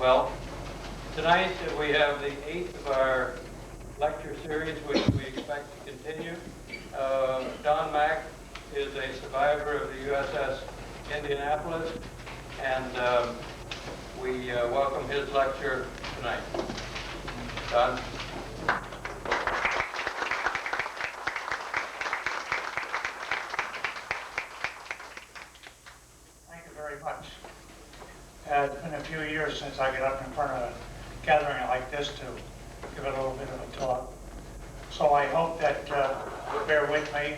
Well, tonight we have the 8th of our lecture series, which we expect to continue. Don Mack is a survivor of the USS Indianapolis, and we welcome his lecture tonight. Don? Thank you very much. It's been a few years since I got up in front of a gathering like this to give it a little bit of a talk. So I hope that you'll bear with me.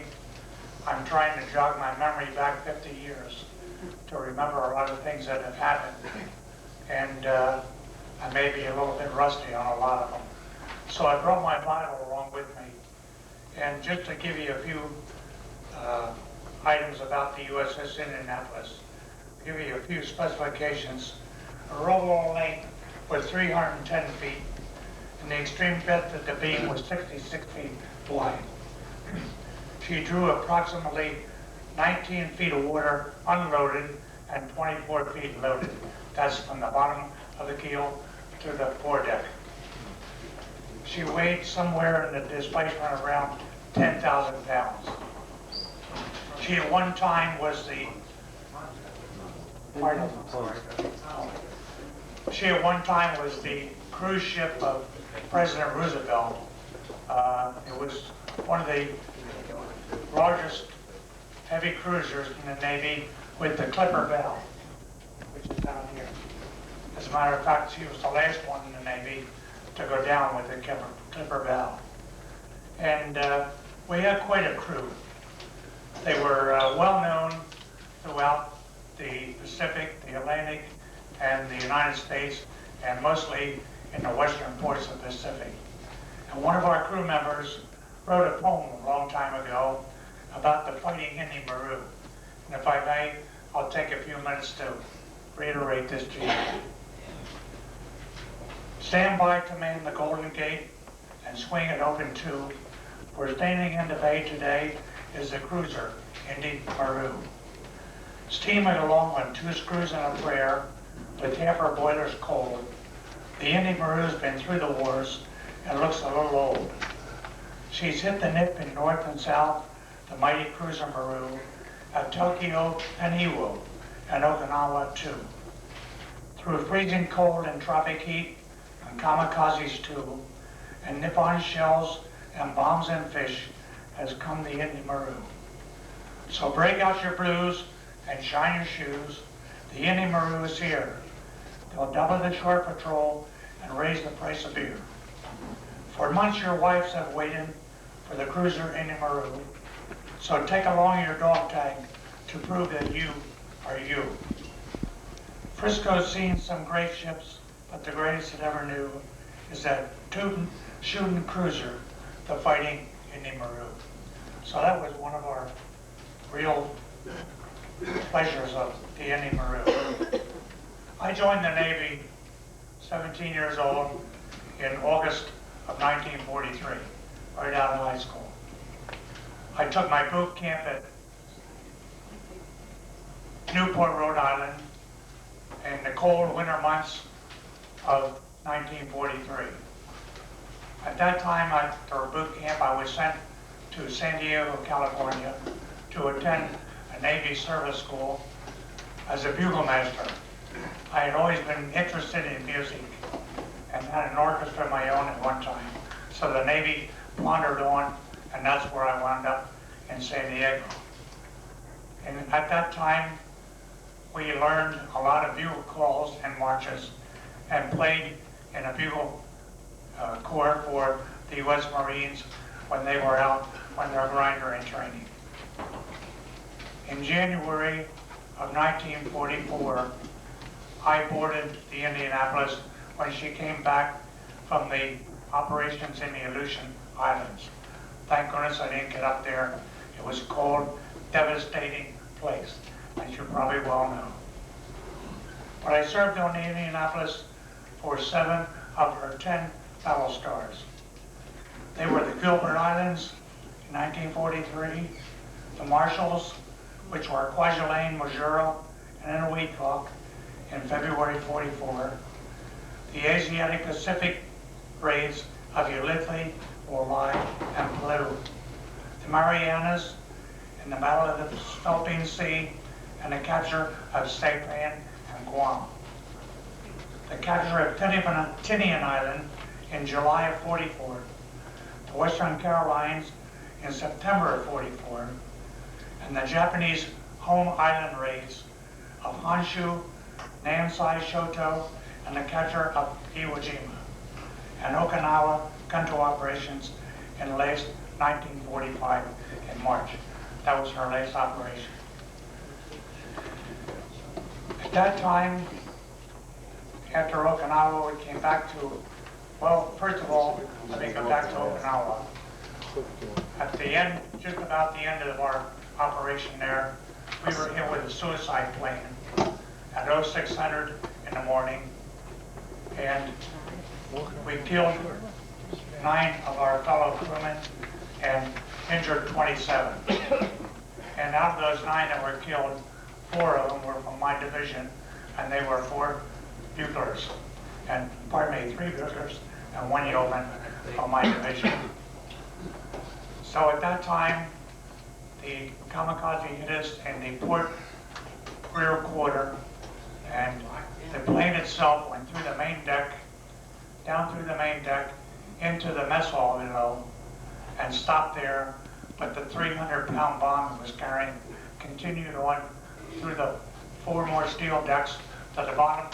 I'm trying to jog my memory back 50 years to remember a lot of things that have happened. And I may be a little bit rusty on a lot of them. So I brought my Bible along with me. And just to give you a few items about the USS Indianapolis, I'll give you a few specifications. Her overall length was 310 feet, and the extreme depth of the beam was 66 feet wide. She drew approximately 19 feet of water unloaded and 24 feet loaded. That's from the bottom of the keel to the foredeck. She weighed somewhere in the displacement around 10,000 pounds. She at one time was the She at one time was the cruise ship of President Roosevelt. It was one of the largest heavy cruisers in the Navy with the clipper bow, which is down here. As a matter of fact, she was the last one in the Navy to go down with the clipper bow. And we had quite a crew. They were well known throughout the Pacific, the Atlantic, and the United States, and mostly in the western ports of the Pacific. And one of our crew members wrote a poem a long time ago about the fighting Indy Maru. And if I may, I'll take a few minutes to reiterate this to you. Stand by to man the Golden Gate and swing it open too. For standing in the bay today is the cruiser Indy Maru. Steaming along on 2 screws and a prayer, with half her boilers cold, the Indy Maru's been through the wars and looks a little old. She's hit the nip in north and south, the mighty cruiser Maru, at Tokyo and Iwo, and Okinawa too. Through freezing cold and tropic heat, and kamikazes too, and Nippon shells and bombs and fish, has come the Indy Maru. So break out your blues and shine your shoes. The Indy Maru is here. They'll double the shore patrol and raise the price of beer. For months your wives have waited for the cruiser Indy Maru. So take along your dog tag to prove that you are you. Frisco's seen some great ships, but the greatest it ever knew is that tootin', shootin' cruiser, the fighting Indy Maru. So that was one of our real pleasures of the Indy Maru. I joined the Navy 17 years old in August of 1943, right out of high school. I took my boot camp at Newport, Rhode Island in the cold winter months of 1943. At that time, after boot camp, I was sent to San Diego, California to attend a Navy service school as a bugle master. I had always been interested in music and had an orchestra of my own at one time. So the Navy wandered on, and that's where I wound up in San Diego. And at that time, we learned a lot of bugle calls and marches and played in a bugle corps for the U.S. Marines when they were out on their grinder in training. In January of 1944, I boarded the Indianapolis when she came back from the operations in the Aleutian Islands. Thank goodness I didn't get up there. It was a cold, devastating place, as you probably well know. But I served on the Indianapolis for 7 of her 10 battle stars. They were the Gilbert Islands in 1943, the Marshalls, which were Kwajalein, Majuro, and Eniwetok in February 44, the Asiatic Pacific raids of Ulithi, Hawaii, and Peru, the Marianas in the Battle of the Philippine Sea, and the capture of Saipan and Guam. The capture of Tinian Island in July of 44, the Western Carolines in September of 44, and the Japanese home island raids of Honshu, Nansai Shoto, and the capture of Iwo Jima, and Okinawa Kanto operations in late 1945 in March. That was her latest operation. At that time, after Okinawa, we came back to, well, first of all, let me go back to Okinawa. At the end, just about the end of our operation there, we were hit with a suicide plane at 0600 in the morning, and we killed 9 of our fellow crewmen and injured 27. And out of those 9 that were killed, 4 of them were from my division, and they were 4 buglers, and pardon me, 3 buglers and 1 yeoman from my division. So at that time, the kamikaze hit us in the port rear quarter, and the plane itself went through the main deck, down through the main deck, into the mess hall below, and stopped there. But the 300-pound bomb it was carrying continued on through the 4 more steel decks to the bottom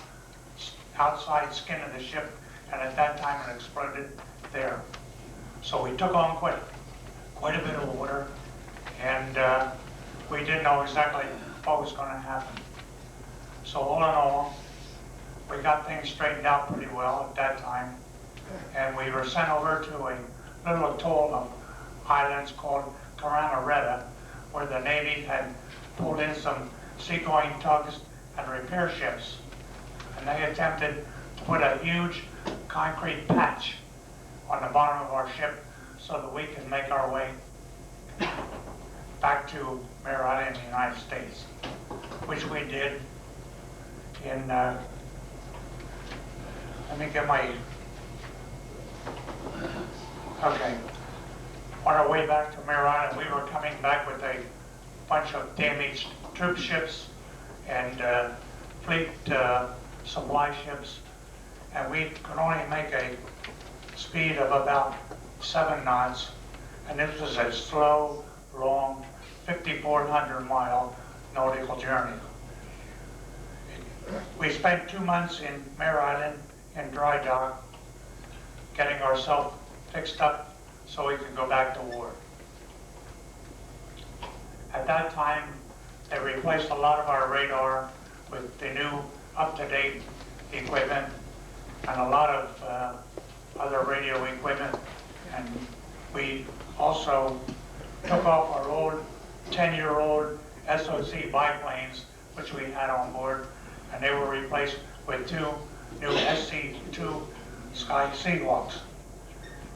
outside skin of the ship, and at that time it exploded there. So we took on quite a bit of water, and we didn't know exactly what was going to happen. So all in all, we got things straightened out pretty well at that time, and we were sent over to a little atoll of islands called Karanareta, where the Navy had pulled in some seagoing tugs and repair ships, and they attempted to put a huge concrete patch on the bottom of our ship so that we could make our way back to Mare Island in the United States, which we did in, let me get my, okay. On our way back to Mare Island, we were coming back with a bunch of damaged troop ships and fleet supply ships, and we could only make a speed of about 7 knots, and this was a slow, long, 5,400-mile nautical journey. We spent 2 months in Mare Island in dry dock, getting ourselves fixed up so we could go back to war. At that time, they replaced a lot of our radar with the new up-to-date equipment and a lot of other radio equipment, and we also took off our old 10-year-old SOC biplanes, which we had on board, and they were replaced with 2 new SC-2 Sky Seahawks.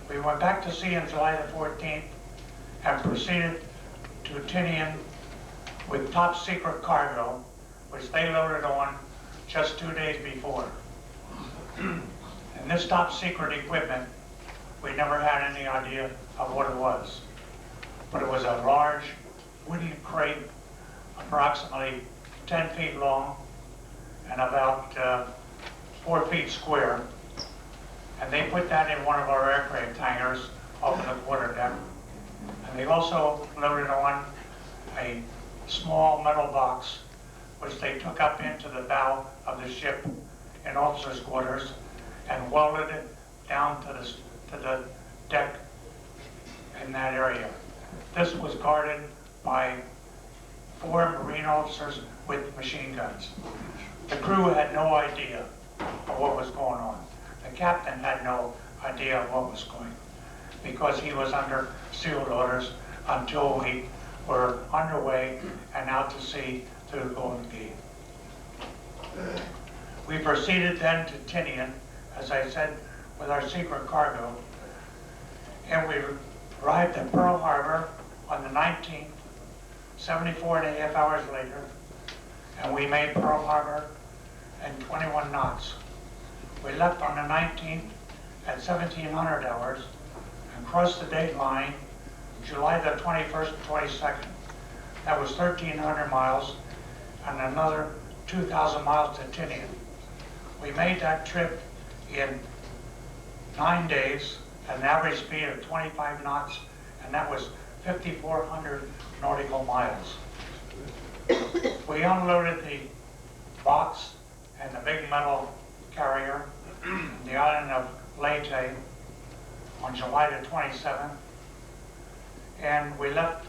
We went back to sea on July the 14th and proceeded to Tinian with top secret cargo, which they loaded on just 2 days before. And this top secret equipment, we never had any idea of what it was. But it was a large wooden crate, approximately 10 feet long and about 4 feet square. And they put that in one of our aircraft hangars off of the quarterdeck. And they also loaded on a small metal box, which they took up into the bow of the ship in officers' quarters and welded it down to the deck in that area. This was guarded by 4 Marine officers with machine guns. The crew had no idea of what was going on. The captain had no idea of what was going on because he was under sealed orders until we were underway and out to sea through the Golden Gate. We proceeded then to Tinian, as I said, with our secret cargo, and we arrived at Pearl Harbor on the 19th, 74.5 hours later, and we made Pearl Harbor in 21 knots. We left on the 19th at 1700 hours and crossed the date line July the 21st and 22nd. That was 1,300 miles and another 2,000 miles to Tinian. We made that trip in 9 days at an average speed of 25 knots, and that was 5,400 nautical miles. We unloaded the box and the big metal carrier on the island of Leyte on July the 27th, and we left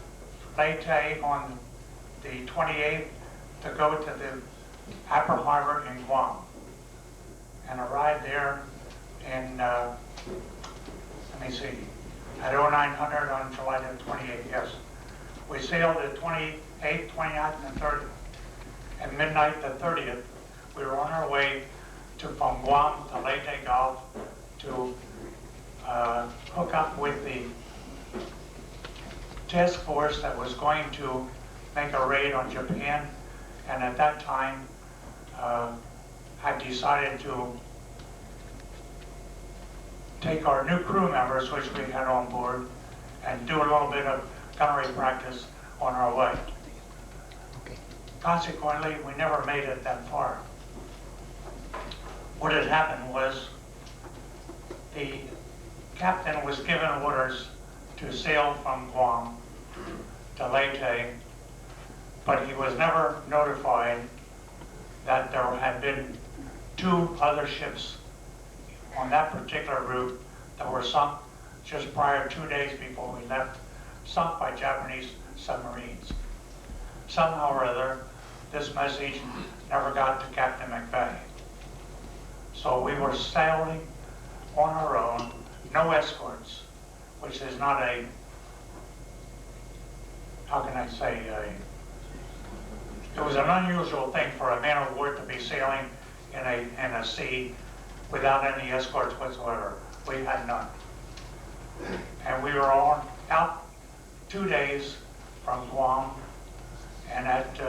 Leyte on the 28th to go to the Upper Harbor in Guam, and arrived there in, let me see, at 0900 on July the 28th, yes. We sailed the 28th, 29th, and 30th. At midnight the 30th, we were on our way from Guam to Leyte Gulf to hook up with the task force that was going to make a raid on Japan, and at that time had decided to take our new crew members, which we had on board, and do a little bit of gunnery practice on our way. Consequently, we never made it that far. What had happened was the captain was given orders to sail from Guam to Leyte, but he was never notified that there had been 2 other ships on that particular route that were sunk just prior, 2 days before we left, sunk by Japanese submarines. Somehow or other, this message never got to Captain McVeigh. So we were sailing on our own, no escorts, which is not a, how can I say, it was an unusual thing for a man of war to be sailing in a sea without any escorts whatsoever. We had none. And we were out 2 days from Guam, and at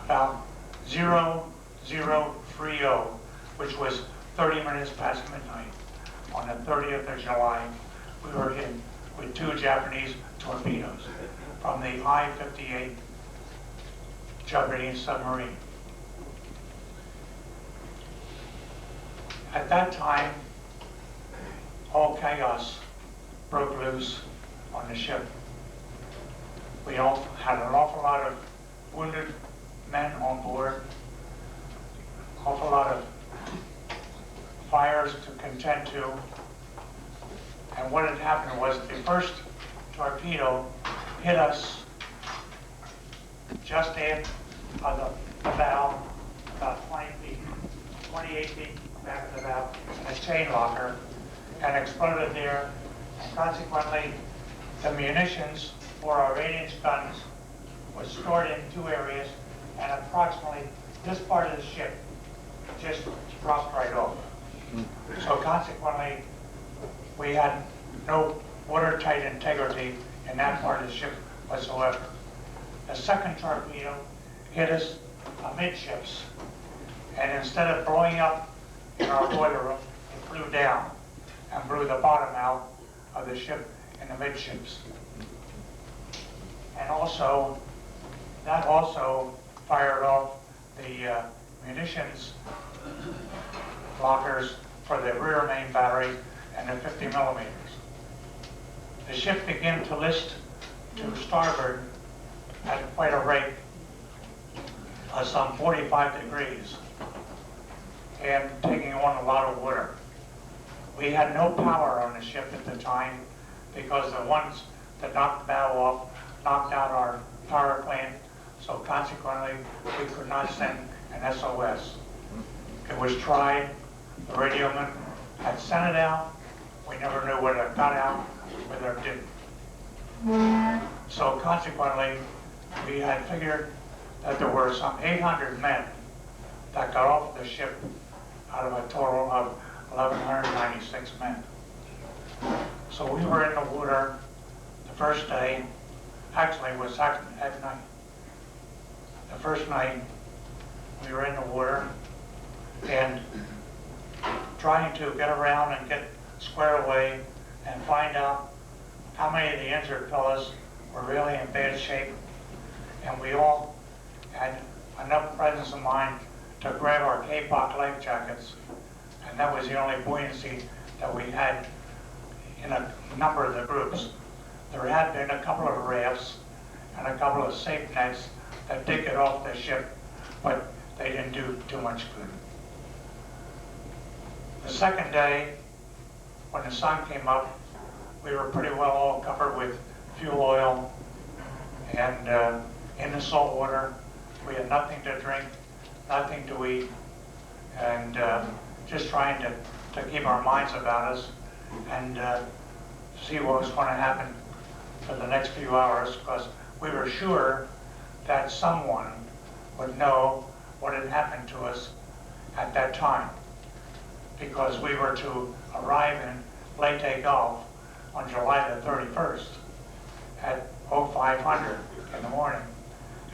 about 0030, which was 30 minutes past midnight, on the 30th of July, we were hit with 2 Japanese torpedoes from the I-58 Japanese submarine. At that time, all chaos broke loose on the ship. We all had an awful lot of wounded men on board, awful lot of fires to contend to. And what had happened was the first torpedo hit us just in of the bow, about 28 feet back of the bow, in a chain locker, and exploded there. And consequently, the munitions for our 8-inch guns was stored in 2 areas, and approximately this part of the ship just dropped right off. So consequently, we had no watertight integrity in that part of the ship whatsoever. The second torpedo hit us amidships, and instead of blowing up in our boiler room, it flew down and blew the bottom out of the ship in the midships. And also, that also fired off the munitions lockers for the rear main battery and the 50 millimeters. The ship began to list to starboard at quite a rate of some 45 degrees and taking on a lot of water. We had no power on the ship at the time because the ones that knocked the bow off knocked out our power plant, so consequently we could not send an SOS. It was tried, the radioman had sent it out, we never knew whether it got out, whether it didn't. So consequently, we had figured that there were some 800 men that got off the ship out of a total of 1,196 men. So we were in the water the first day, actually it was at night. The first night we were in the water, and trying to get around and get squared away and find out how many of the injured fellows were really in bad shape. And we all had enough presence of mind to grab our K-Pop life jackets, and that was the only buoyancy that we had in a number of the groups. There had been a couple of rafts and a couple of safe nets that did get off the ship, but they didn't do too much good. The second day, when the sun came up, we were pretty well all covered with fuel oil, and in the salt water, we had nothing to drink, nothing to eat, and just trying to keep our minds about us and see what was going to happen for the next few hours, because we were sure that someone would know what had happened to us at that time, because we were to arrive in Leyte Gulf on July the 31st at 0500 in the morning,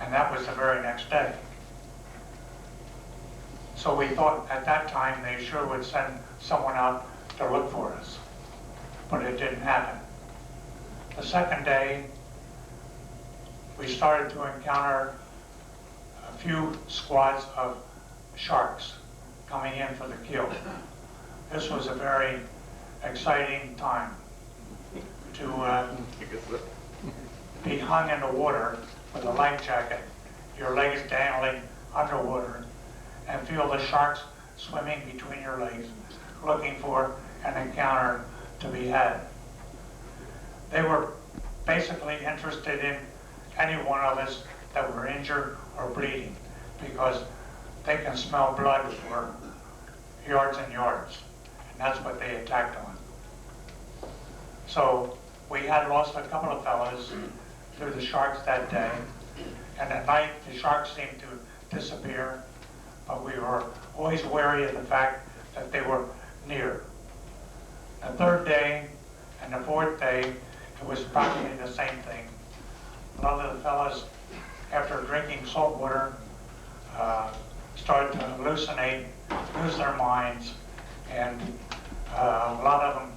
and that was the very next day. So we thought at that time they sure would send someone out to look for us, but it didn't happen. The second day, we started to encounter a few squads of sharks coming in for the kill. This was a very exciting time to be hung in the water with a life jacket, your legs dangling underwater, and feel the sharks swimming between your legs, looking for an encounter to be had. They were basically interested in any one of us that were injured or bleeding, because they can smell blood for yards and yards, and that's what they attacked on. So we had lost a couple of fellows through the sharks that day, and at night the sharks seemed to disappear, but we were always wary of the fact that they were near. The third day and the fourth day, it was practically the same thing. A lot of the fellows, after drinking salt water, started to hallucinate, lose their minds, and a lot of them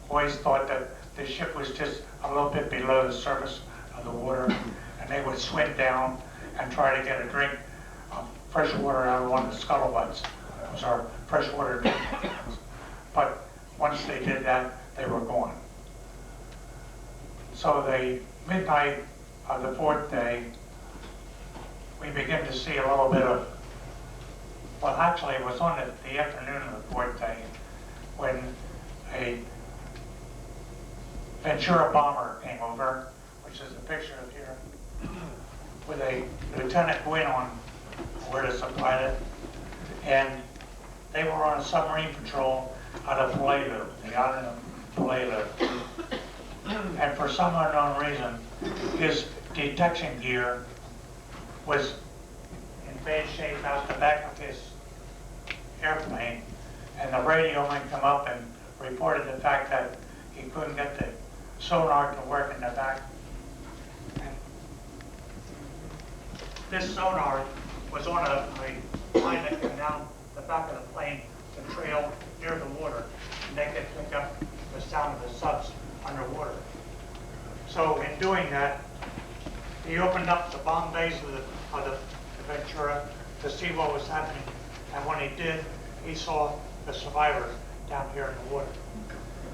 always thought that the ship was just a little bit below the surface of the water, and they would swim down and try to get a drink of fresh water out of one of the scuttlebutts. It was our freshwater drink. But once they did that, they were gone. So the midnight of the fourth day, we began to see a little bit of, well, actually it was on the afternoon of the fourth day when a Ventura bomber came over, which is a picture of here, with a Lieutenant Gwynn on board as a pilot, and they were on a submarine patrol out of Palalu, the island of Palalu. And for some unknown reason, his detection gear was in bad shape out the back of his airplane, and the radio man come up and reported the fact that he couldn't get the sonar to work in the back. And this sonar was on a line that came down the back of the plane to trail near the water, and they could pick up the sound of the subs underwater. So in doing that, he opened up the bomb base of the Ventura to see what was happening, and when he did, he saw the survivors down here in the water.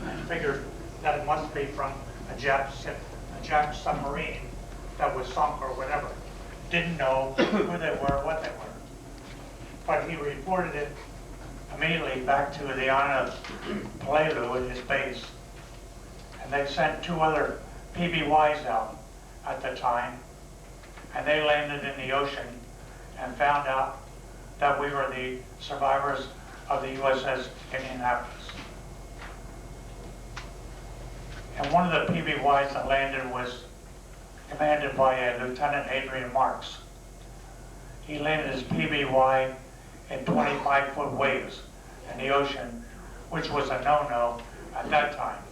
And figured that it must be from a Jap ship, a Jap submarine that was sunk or whatever. Didn't know who they were, what they were. But he reported it immediately back to the island of Palalu at his base. And they sent two other PBYs out at the time, and they landed in the ocean and found out that we were the survivors of the USS Indianapolis. And one of the PBYs that landed was commanded by a Lieutenant Adrian Marks. He landed his PBY in 25-foot waves in the ocean, which was a no-no at that time.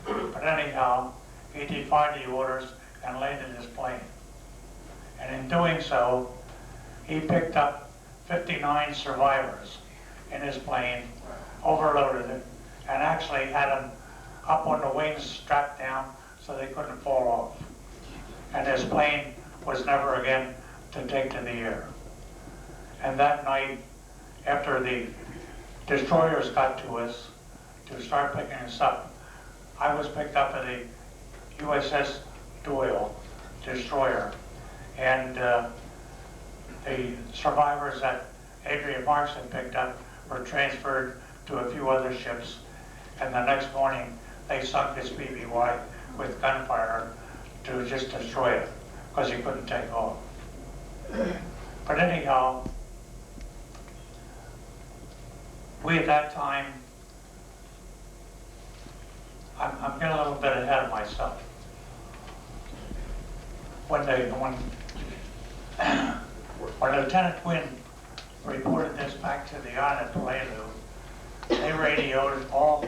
But anyhow, he defied the orders and landed his plane. And in doing so, he picked up 59 survivors in his plane, overloaded it, and actually had them up on the wings strapped down so they couldn't fall off. And his plane was never again to take to the air. And that night, after the destroyers got to us to start picking us up, I was picked up at the USS Doyle destroyer. And the survivors that Adrian Marks had picked up were transferred to a few other ships. And the next morning, they sunk his PBY with gunfire to just destroy it because he couldn't take off. But anyhow, we at that time, I'm getting a little bit ahead of myself. When Lieutenant Quinn reported this back to the island of Pelelu, they radioed all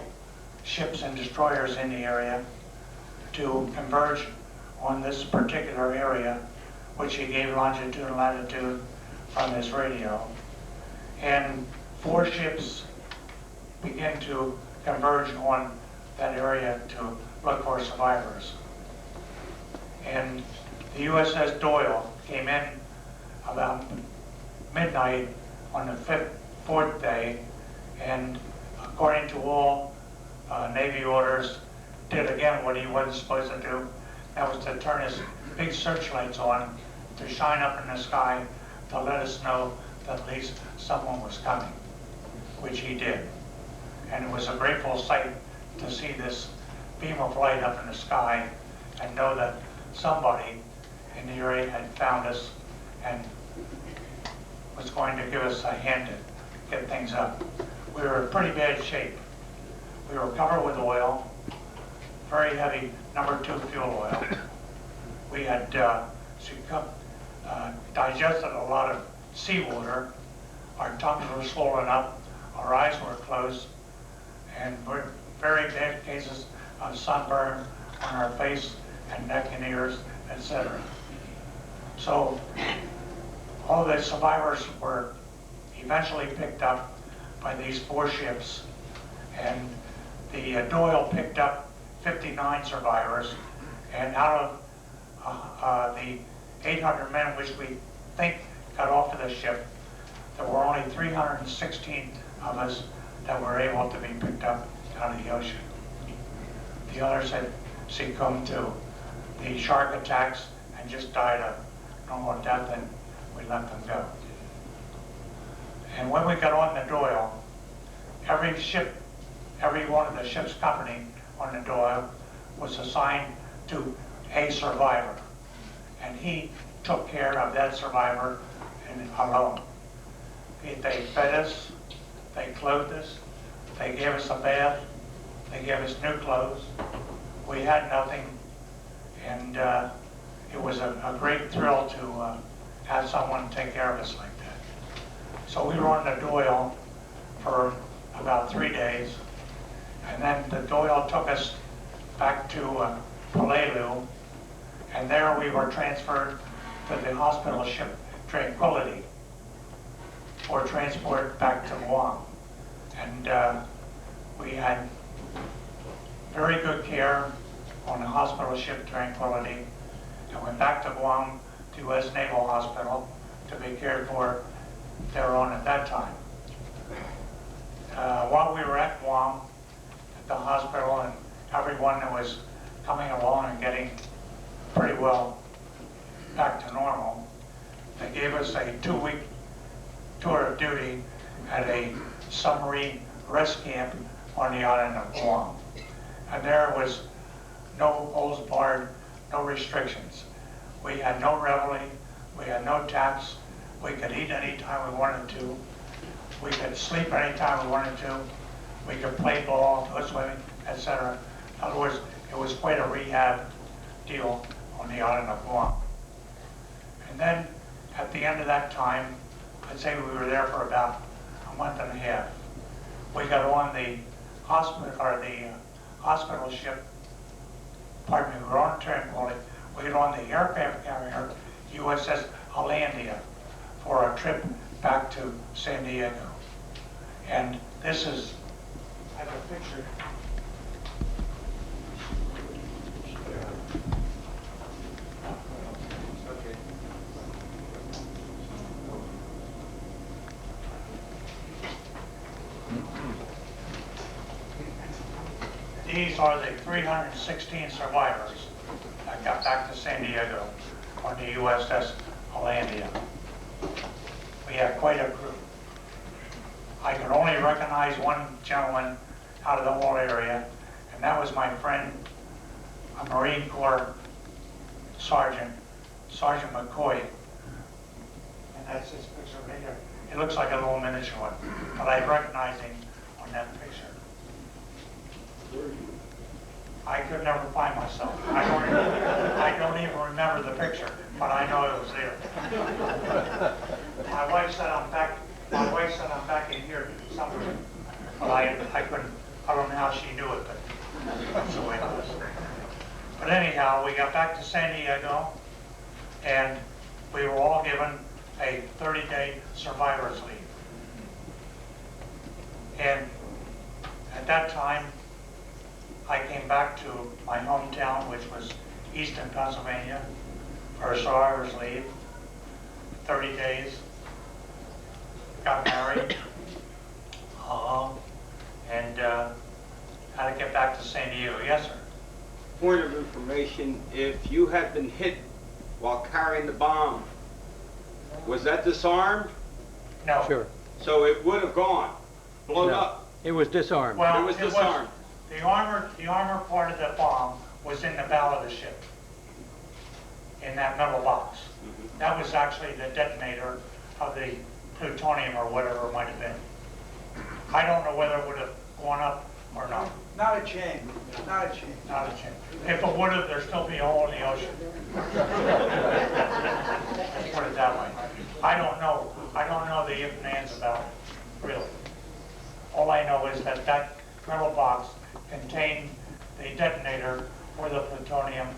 ships and destroyers in the area to converge on this particular area, which he gave longitude and latitude from his radio. And 4 ships began to converge on that area to look for survivors. And the USS Doyle came in about midnight on the 4th day, and according to all Navy orders, did again what he wasn't supposed to do. That was to turn his big searchlights on to shine up in the sky to let us know that at least someone was coming, which he did. And it was a grateful sight to see this beam of light up in the sky and know that somebody in the area had found us and was going to give us a hand to get things up. We were in pretty bad shape. We were covered with oil, very heavy number 2 fuel oil. We had digested a lot of seawater. Our tongues were swollen up, our eyes were closed, and very bad cases of sunburn on our face and neck and ears, etc. So all the survivors were eventually picked up by these 4 ships, and the Doyle picked up 59 survivors, and out of the 800 men which we think got off of the ship, there were only 316 of us that were able to be picked up out of the ocean. The others had succumbed to the shark attacks and just died a normal death, and we let them go. And when we got on the Doyle, every ship, every one of the ship's company on the Doyle was assigned to a survivor. And he took care of that survivor and alone. They fed us, they clothed us, they gave us a bath, they gave us new clothes. We had nothing, and it was a great thrill to have someone take care of us like that. So we were on the Doyle for about 3 days, and then the Doyle took us back to Pelelu, and there we were transferred to the hospital ship Tranquility for transport back to Guam. And we had very good care on the hospital ship Tranquility, and went back to Guam to U.S. Naval Hospital to be cared for thereon at that time. While we were at Guam, at the hospital, and everyone that was coming along and getting pretty well back to normal, they gave us a 2-week tour of duty at a submarine rest camp on the island of Guam. And there was no holds barred, no restrictions. We had no reveille, we had no taps, we could eat anytime we wanted to, we could sleep anytime we wanted to, we could play ball, go swimming, etc. In other words, it was quite a rehab deal on the island of Guam. And then at the end of that time, I'd say we were there for about a month and a half. We got on the hospital ship, pardon me, we were on Tranquility, we got on the aircraft carrier USS Hollandia for a trip back to San Diego. And this is, I have a picture. These are the 316 survivors that got back to San Diego on the USS Hollandia. We have quite a group. I could only recognize one gentleman out of the whole area, and that was my friend, a Marine Corps Sergeant, Sergeant McCoy. And that's his picture right here. It looks like a little miniature one, but I recognize him on that picture. I could never find myself. I don't even remember the picture, but I know it was there. My wife said I'm back in here somewhere, but I couldn't. I don't know how she knew it, but that's the way it was. But anyhow, we got back to San Diego, and we were all given a 30-day survivor's leave. And at that time, I came back to my hometown, which was Easton, Pennsylvania, for a survivor's leave, 30 days, got married, and had to get back to San Diego. Yes, sir. Point of information, if you had been hit while carrying the bomb, was that disarmed? No. Sure. So it would have gone, blown No. up. It was disarmed. Well, It was disarmed. The armor part of the bomb was in the bow of the ship, in that metal box. That was actually the detonator of the plutonium or whatever it might have been. I don't know whether it would have gone up or not. Not a chance. Not a chance. Not a chance. If it would have, there'd still be a hole in the ocean. Let's put it that way. I don't know. I don't know the ifs and ands about it, really. All I know is that that metal box contained the detonator for the plutonium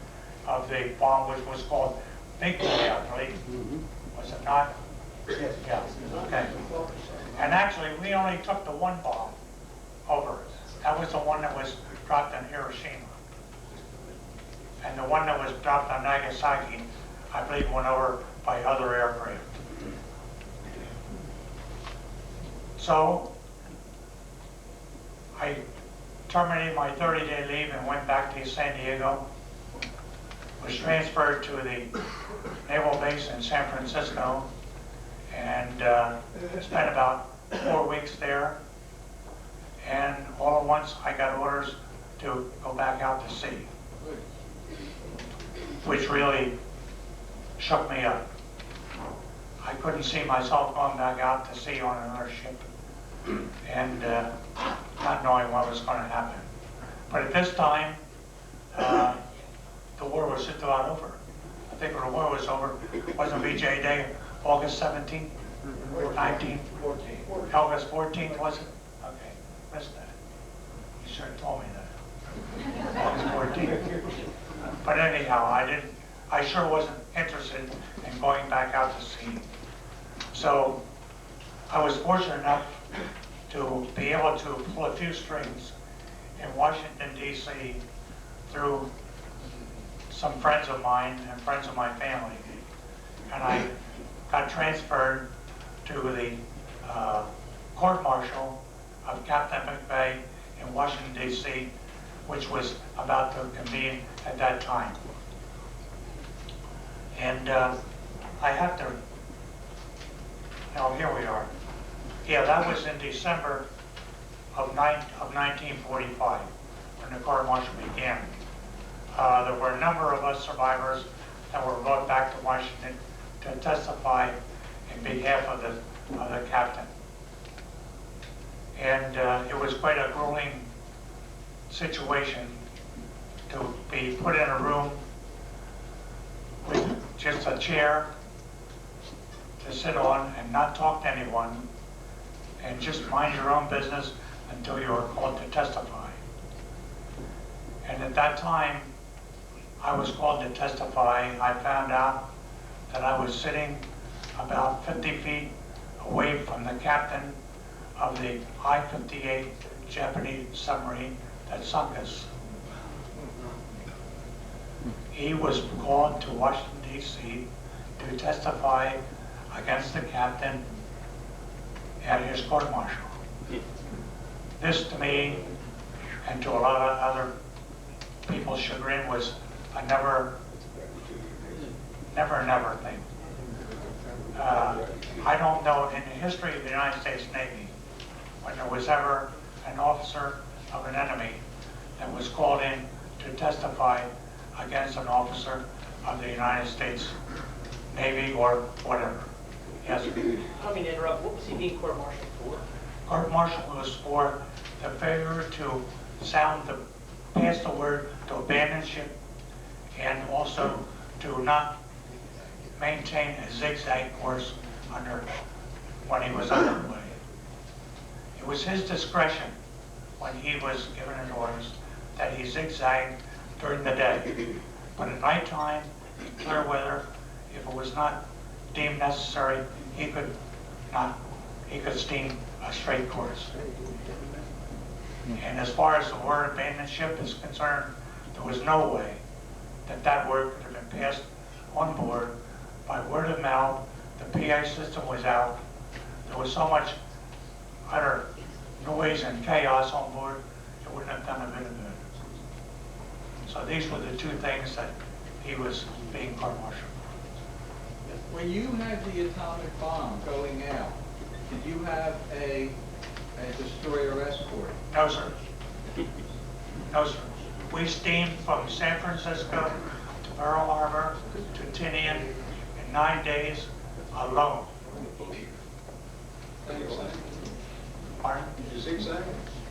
of the bomb, which was called Big Boy, I believe. Was it not? Yes. Yeah, okay. And actually, we only took the one bomb over. That was the one that was dropped on Hiroshima. And the one that was dropped on Nagasaki, I believe, went over by other aircraft. So, I terminated my 30-day leave and went back to San Diego. Was transferred to the naval base in San Francisco and spent about 4 weeks there. And all at once I got orders to go back out to sea, which really shook me up. I couldn't see myself going back out to sea on another ship and not knowing what was going to happen. But at this time, the war was just about over. I think when the war was over, wasn't VJ Day August 17th, 19th, August 14th, was it? Okay, missed that. You should have told me that. August 14th. But anyhow, I sure wasn't interested in going back out to sea. So I was fortunate enough to be able to pull a few strings in Washington, D.C. through some friends of mine and friends of my family. And I got transferred to the court-martial of Captain McVeigh in Washington, D.C., which was about to convene at that time. And I have to, here we are. Yeah, that was in December of 1945 when the court-martial began. There were a number of us survivors that were brought back to Washington to testify in behalf of the captain. And it was quite a grueling situation to be put in a room with just a chair to sit on and not talk to anyone and just mind your own business until you were called to testify. And at that time, I was called to testify. I found out that I was sitting about 50 feet away from the captain of the I-58 Japanese submarine that sunk us. He was called to Washington, D.C. to testify against the captain at his court-martial. This, to me, and to a lot of other people's chagrin, was a never thing. I don't know in the history of the United States Navy when there was ever an officer of an enemy that was called in to testify against an officer of the United States Navy or whatever. Yes, sir. I don't mean to interrupt. What was he being court-martialed for? Court-martial was for the failure to pass the word to abandon ship, and also to not maintain a zigzag course when he was underway. It was his discretion when he was given his orders that he zigzagged during the day. But at nighttime, in clear weather, if it was not deemed necessary, he could steam a straight course. And as far as the word abandon ship is concerned, there was no way that word could have been passed on board by word of mouth. The PA system was out. There was so much utter noise and chaos on board, it wouldn't have done a bit of good. So these were the two things that he was being court-martialed. When you had the atomic bomb going out, did you have a destroyer escort? No, sir. No, sir. We steamed from San Francisco to Pearl Harbor to Tinian in 9 days alone. Pardon? Did you zigzag?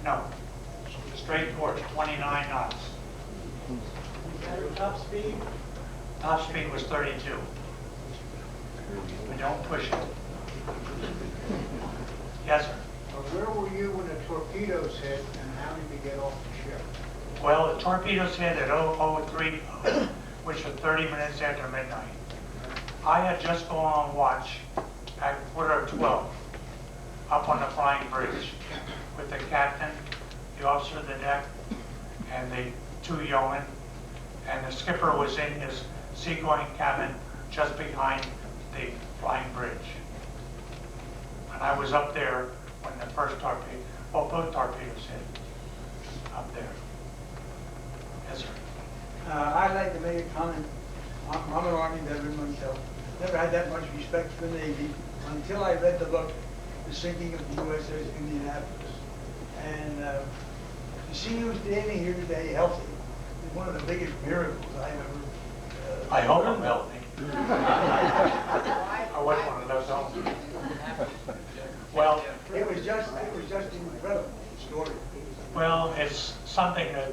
No. Straight course, 29 knots. Top speed? Top speed was 32. We don't push it. Yes, sir. Where were you when the torpedoes hit, and how did you get off the ship? Well, the torpedoes hit at 0030, which was 30 minutes after midnight. I had just gone on watch at 11:45 up on the flying bridge with the captain, the officer of the deck, and the 2 yeomen, and the skipper was in his seagoing cabin just behind the flying bridge. And I was up there when the first torpedo, well, both torpedoes hit up there. Yes, sir. I'd like to make a comment. I'm an Army veteran myself. Never had that much respect for the Navy until I read the book, The Sinking of the USS Indianapolis. And to see you standing here today healthy is one of the biggest miracles I've ever... I hope I'm healthy. I went one of those home. Well, It was just incredible story. well, it's something that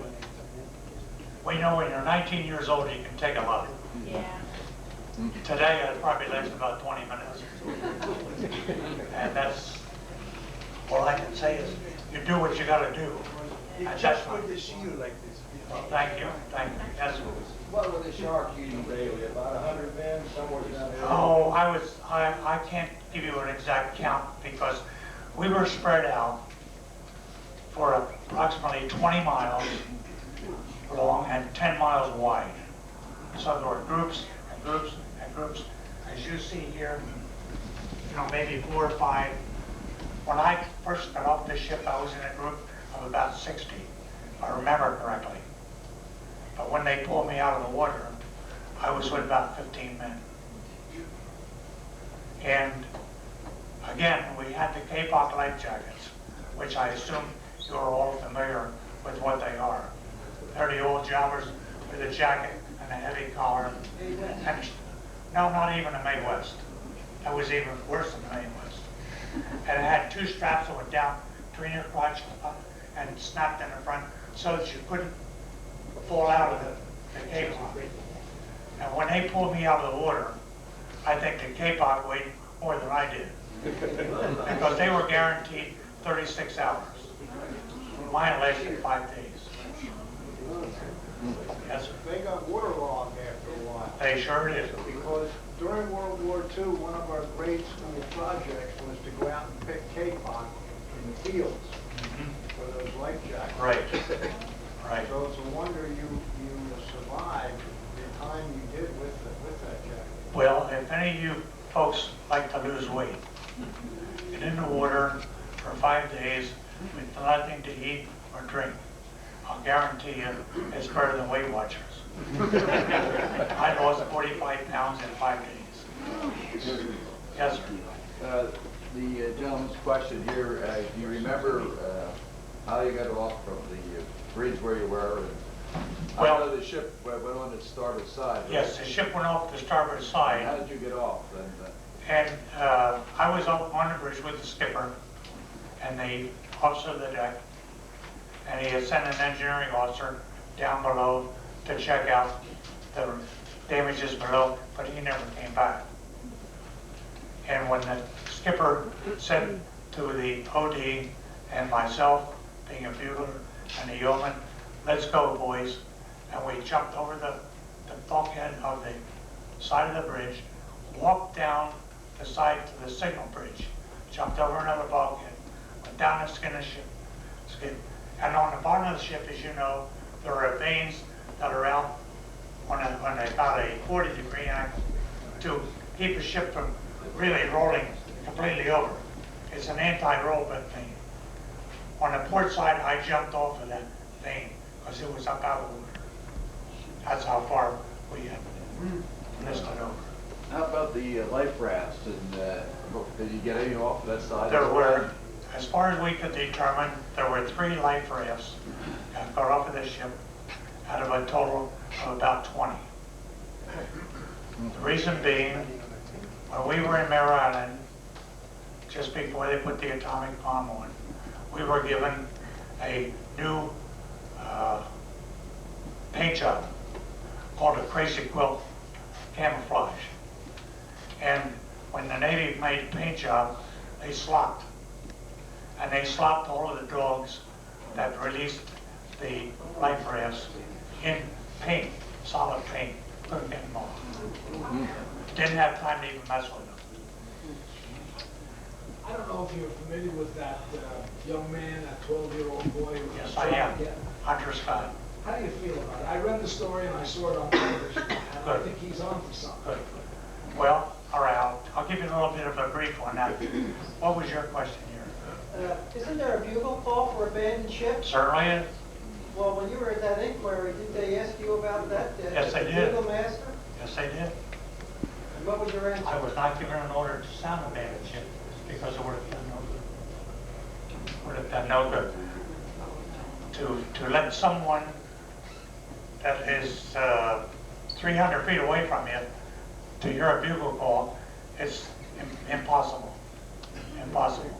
we know when you're 19 years old, you can take a lot. Yeah. Today, it probably lasts about 20 minutes. And that's, all I can say is, you do what you gotta do. It's just good to see you like this. Thank you, yes. What were the sharks using daily? About 100 men, somewhere down there? Oh, I can't give you an exact count because we were spread out for approximately 20 miles long and 10 miles wide. So there were groups and groups and groups. As you see here, maybe 4 or 5. When I first got off the ship, I was in a group of about 60, if I remember correctly. But when they pulled me out of the water, I was with about 15 men. And again, we had the Kapok life jackets, which I assume you're all familiar with what they are. They're the old jobbers with a jacket and a heavy collar. And no, not even a Mae West. That was even worse than the Mae West. And it had 2 straps that went down between your crotch and snapped in the front so that you couldn't fall out of the Kapok. And when they pulled me out of the water, I think the Kapok weighed more than I did. Because they were guaranteed 36 hours. Mine lasted 5 days. Yes, sir. They got waterlogged after a while. They sure did. Because during World War II, one of our grade school projects was to go out and pick kapok in the fields for those life jackets. Right, right. So it's a wonder you survived the time you did with that jacket. Well, if any of you folks like to lose weight, get in the water for 5 days with nothing to eat or drink. I'll guarantee you it's better than Weight Watchers. I lost 45 pounds in 5 days. Yes, sir. The gentleman's question here, do you remember how you got off from the bridge where you were? I Well- know the ship went on its starboard side. right? Yes, the ship went off the starboard How side, did you get off then? and I was up on the bridge with the skipper and the officer of the deck, and he had sent an engineering officer down below to check out the damages below, but he never came back. And when the skipper said to the OD and myself, being a bugler, and the yeoman, "Let's go, boys," and we jumped over the bulkhead of the side of the bridge, walked down the side to the signal bridge, jumped over another bulkhead, went down the skin of the ship. And on the bottom of the ship, as you know, there are vanes that are out on about a 40-degree angle to keep the ship from really rolling completely over. It's an anti-roll bit thing. On the port side, I jumped off of that vane because it was up out of the water. That's how far we had listed over. How about the life rafts? And did you get any off that side? There were, as far as we could determine, there were 3 life rafts that got off of the ship out of a total of about 20. The reason being, when we were in Mare Island, just before they put the atomic bomb on, we were given a new paint job called a crazy quilt camouflage. And when the Navy made the paint job, they slopped. And they slopped all of the dogs that released the life rafts in paint, solid paint. Couldn't get them off. Didn't have time to even mess with them. I don't know if you're familiar with that young man, that 12-year-old boy who Yes, was I am. shot again. Hunter Scott. How do you feel about it? I read the story and I saw it on television, and I Good. think he's on to something. Good. Well, all right, I'll give you a little bit of a brief on that. What was your question here? Isn't there a bugle call for abandoned ships? Certainly is. Well, when you were at that inquiry, did they ask you about that? Yes, they the did. Bugle master? Yes, they did. And what was your answer? I was not given an order to sound abandoned ship because it would have done no good. Would have done no good. To let someone that is 300 feet away from you to hear a bugle call, it's impossible. Impossible.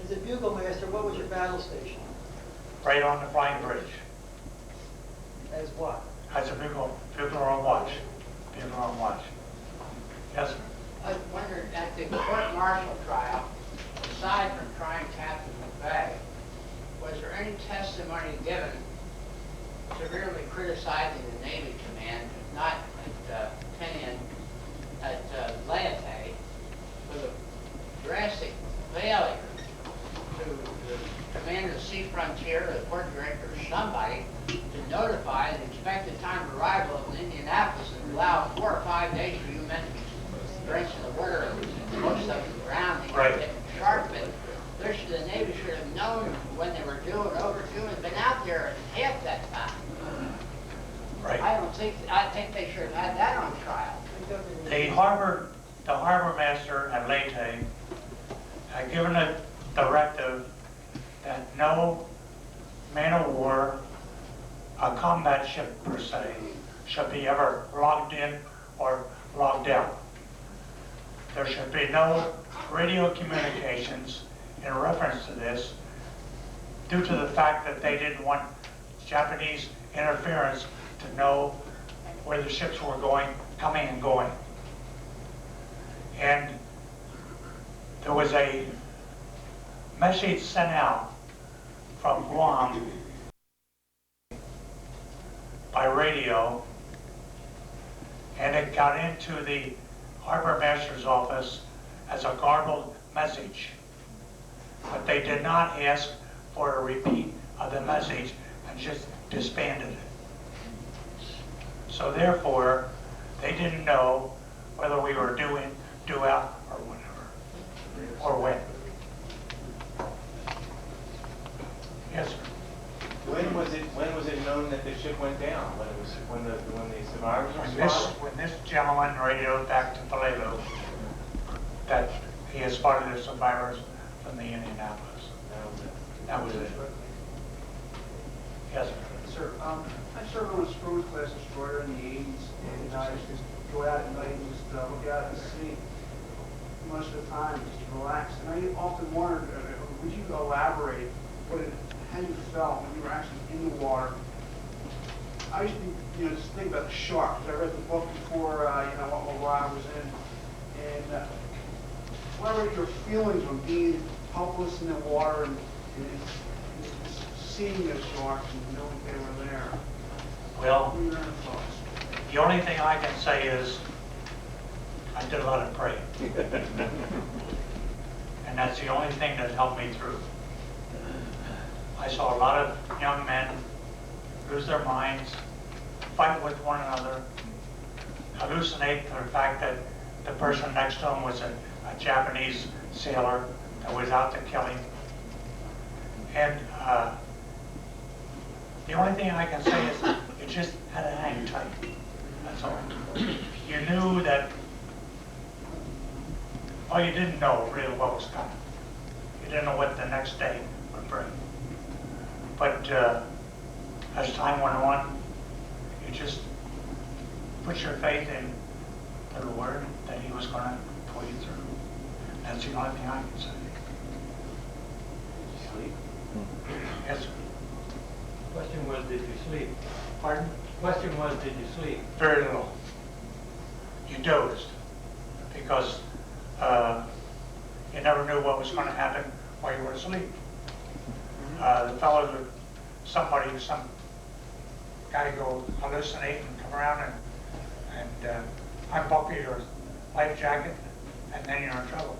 As a bugle master, what was your battle station? Right on the flying bridge. As what? As a bugler on watch. Bugler on watch. Yes, sir. I wondered, at the court-martial trial, aside from trying Captain McVeigh, was there any testimony given severely criticizing the Navy command, not at Tinian, at Leite, for the drastic failure to the commander of the sea frontier, the port director, or somebody, to notify the expected time of arrival in Indianapolis and allow 4 or 5 days for you men to be drenched in the water, and most of them drowning, Right. getting sharp, and the Navy should have known when they were due and overdue and been out there half that time. Right. I think they should have had that on trial. The harbor master at Leyte had given a directive that no man of war, a combat ship per se, should be ever logged in or logged out. There should be no radio communications in reference to this due to the fact that they didn't want Japanese interference to know where the ships were going, coming and going. And there was a message sent out from Guam radio, and it got into the harbor master's office as a garbled message. But they did not ask for a repeat of the message and just disbanded it. So therefore, they didn't know whether we were due out or whatever, or when. Yes, sir. When was it known that the ship went down? When the survivors were spotted? When this gentleman radioed back to Toledo that he has spotted the survivors from the Indianapolis. That was it. Yes, sir. Sir, I served on a Spruce class destroyer in the 80s, and I used to go out at night and just look out at sea. Most of the time, just relax. And I often wondered, would you elaborate how you felt when you were actually in the water? I used to, just think about the shark. I read the book before, while I was in, and what were your feelings when being helpless in the water and seeing those sharks and knowing they were there? Well, What were your thoughts? the only thing I can say is I did a lot of praying. And that's the only thing that helped me through. I saw a lot of young men lose their minds, fight with one another, hallucinate the fact that the person next to them was a Japanese sailor that was out to kill him. And the only thing I can say is you just had to hang tight. That's all. You knew that, well, you didn't know really what was coming. You didn't know what the next day would bring. But as time went on, you just put your faith in the Lord that He was going to pull you through. That's the only thing I can say. Sleep? Yes, sir. Question was, did you sleep? Pardon? Question was, did you sleep? Very little. You dozed because you never knew what was going to happen while you were asleep. The fellows would, some guy go hallucinate and come around and unbuckle your life jacket, and then you're in trouble.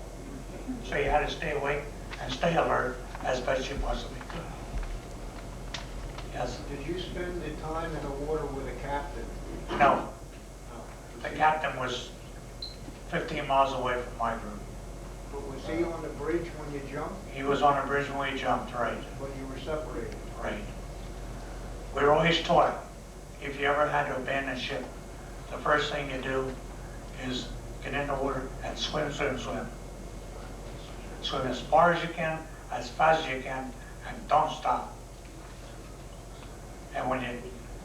So you had to stay awake and stay alert as best you possibly could. Yes? Did you spend the time in the water with a captain? No. The captain was 15 miles away from my group. But was he on the bridge when you jumped? He was on a bridge when we jumped, right? But you were separated? Right. We were always taught, if you ever had to abandon ship, the first thing you do is get in the water and swim, swim, swim. Swim as far as you can, as fast as you can, and don't stop. And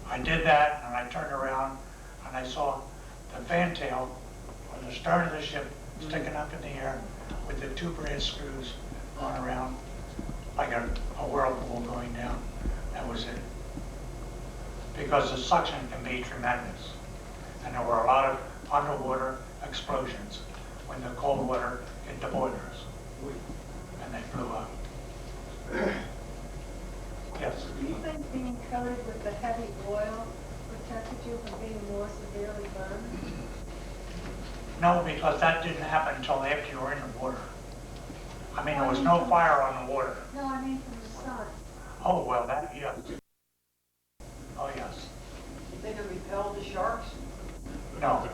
I did that, and I turned around, and I saw the fantail, or the stern of the ship, sticking up in the air with the two brass screws going around like a whirlpool going down. That was it. Because the suction can be tremendous. And there were a lot of underwater explosions when the cold water hit the boilers. And they blew up. Yes? Do you think being coated with the heavy oil protected you from being more severely burned? No, because that didn't happen until after you were in the water. I mean, there was no fire on the water. No, I mean from the sun. Oh, well, that, yes. Oh, yes. You think it repelled the sharks? No.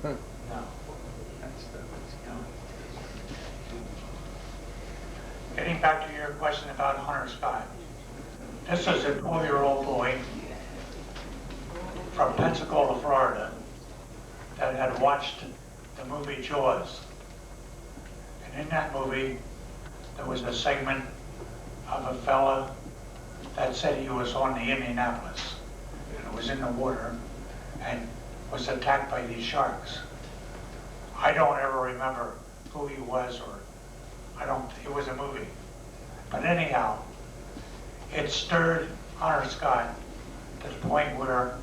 No. Getting back to your question about Hunter Scott. This is a 12-year-old boy from Pensacola, Florida, that had watched the movie Jaws. And in that movie, there was a segment of a fella that said he was on the Indianapolis and was in the water and was attacked by these sharks. I don't ever remember who he was, or it was a movie. But anyhow, it stirred Hunter Scott to the point where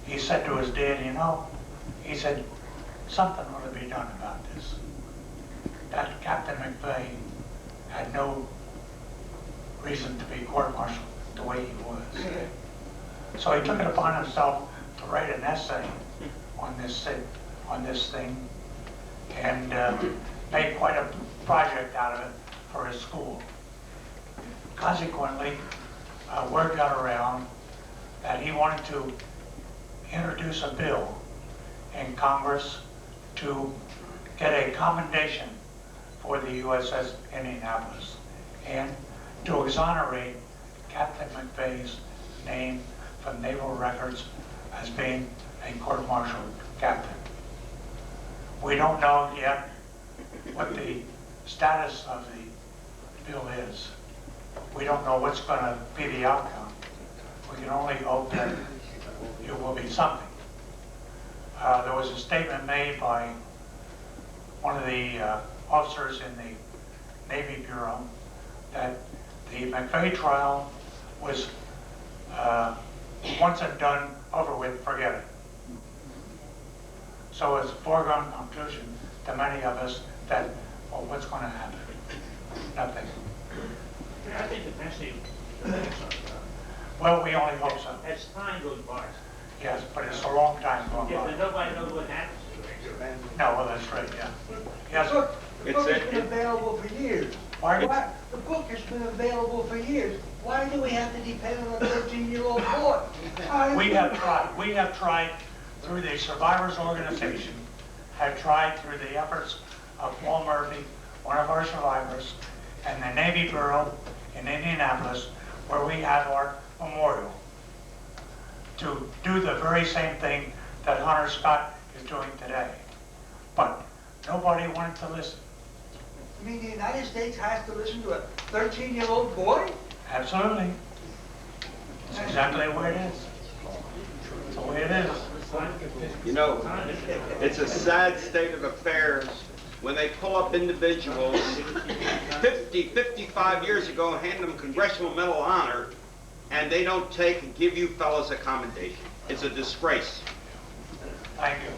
he said to his dad, he said, something ought to be done about this. That Captain McVeigh had no reason to be court-martialed the way he was. So he took it upon himself to write an essay on this thing, and made quite a project out of it for his school. Consequently, word got around that he wanted to introduce a bill in Congress to get a commendation for the USS Indianapolis and to exonerate Captain McVeigh's name from naval records as being a court-martialed captain. We don't know yet what the status of the bill is. We don't know what's going to be the outcome. We can only hope that it will be something. There was a statement made by one of the officers in the Navy Bureau that the McVeigh trial was once and done, over with, forget it. So it's a foregone conclusion to many of us that, well, what's going to happen? Nothing. I think eventually, Well, we only hope so. as time goes by. Yes, but it's a long time going Yeah, by. but nobody knows what happens. No, well, that's right, yeah. Yes, Look, the It's book a- has been available for years. Pardon? Why, the book has been available for years. Why do we have to depend on a 13-year-old boy? we have tried through the Survivors Organization, have tried through the efforts of Paul Murphy, one of our survivors, and the Navy Bureau in Indianapolis, where we have our memorial, to do the very same thing that Hunter Scott is doing today. But nobody wanted to listen. I mean, the United States has to listen to a 13-year-old boy? Absolutely. That's exactly the way it is. That's the way it is. You know, it's a sad state of affairs when they pull up individuals 50, 55 years ago and hand them Congressional Medal of Honor, and they don't take and give you fellows a commendation. It's a disgrace. Thank you.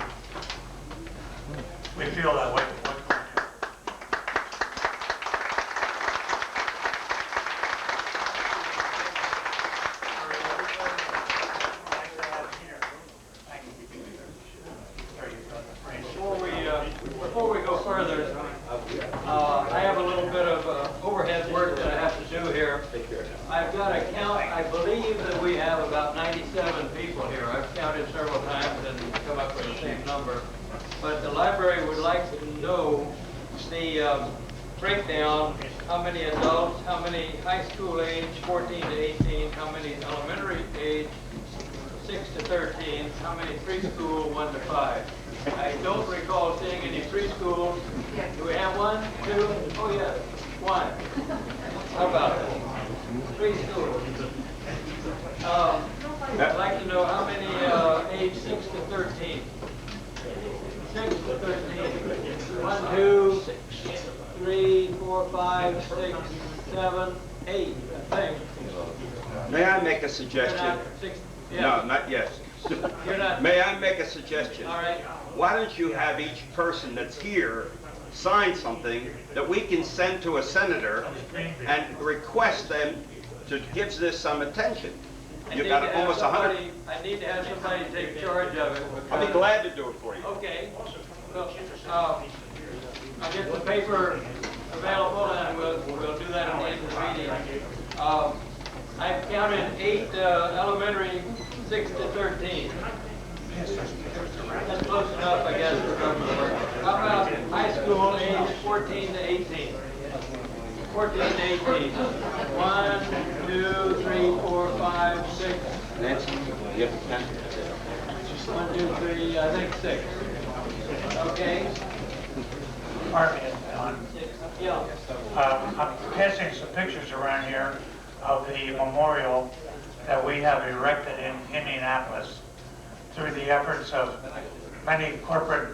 We feel that way. Before we go further, I have a little bit of overhead work that I have to do here. I've got to count, I believe that we have about 97 people here. I've counted several times and come up with the same number. But the library would like to know the breakdown, how many adults, how many high school age, 14 to 18, how many elementary age, 6 to 13, how many preschool, 1 to 5. I don't recall seeing any preschool. Do we have 1, 2? Oh yeah, 1. How about it? Preschool. I'd like to know how many age 6 to 13. 6 to 13. 1, 2, 3, 4, 5, 6, 7, 8, I think. May I make a suggestion? No, not yet. You're not. May I make a suggestion? All right. Why don't you have each person that's here sign something that we can send to a senator and request them to give this some attention? You've got almost 100. I need to have somebody take charge of it. I'll be glad to do it for you. Okay. Well, I'll get the paper available and we'll do that at the end of the meeting. I've counted 8 elementary, 6 to 13. That's close enough, I guess. How about high school age 14 to 18? 14 to 18. 1, 2, 3, 4, 5, 6. Nancy, you have a pen? 1, 2, 3, I think 6. Okay. Pardon me, Don. Yeah. I'm passing some pictures around here of the memorial that we have erected in Indianapolis through the efforts of many corporate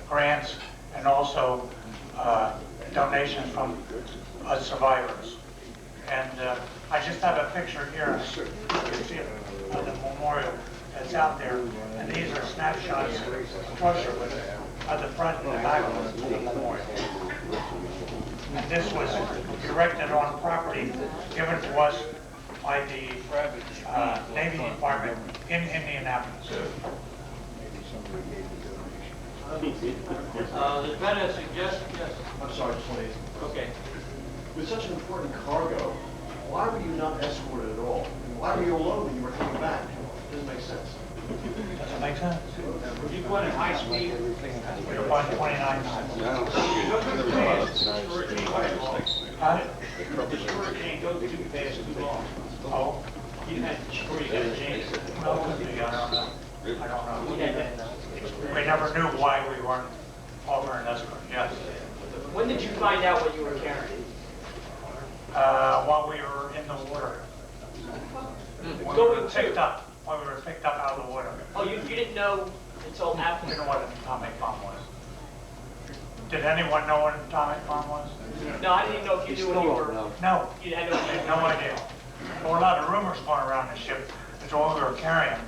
grants and also donations from survivors. And I just have a picture here, you can see it, of the memorial that's out there. And these are snapshots closer with it, of the front and the back of the memorial. And this was erected on property given to us by the Navy Department in Indianapolis. There's been a suggestion, yes. I'm sorry, just want to Okay. with such an important cargo, why were you not escorted at all? And why were you alone when you were coming back? Doesn't make sense. Does it make sense? Were you going at high speed? We were going 29 knots. Huh? The shore can't go too fast, too long. Oh, You had, before you got a change. well, could be, I don't know. I don't know. We never knew why we weren't offering escort, yes. When did you find out what you were carrying? While we were in the water. When we Going were to? picked up, when we were picked up out of the water. Oh, you didn't know until I after? didn't know what an atomic bomb was. Did anyone know what an atomic bomb was? No, I didn't know if you knew when you were, No, you had no I had idea. no idea. There were a lot of rumors going around the ship as to what we were carrying.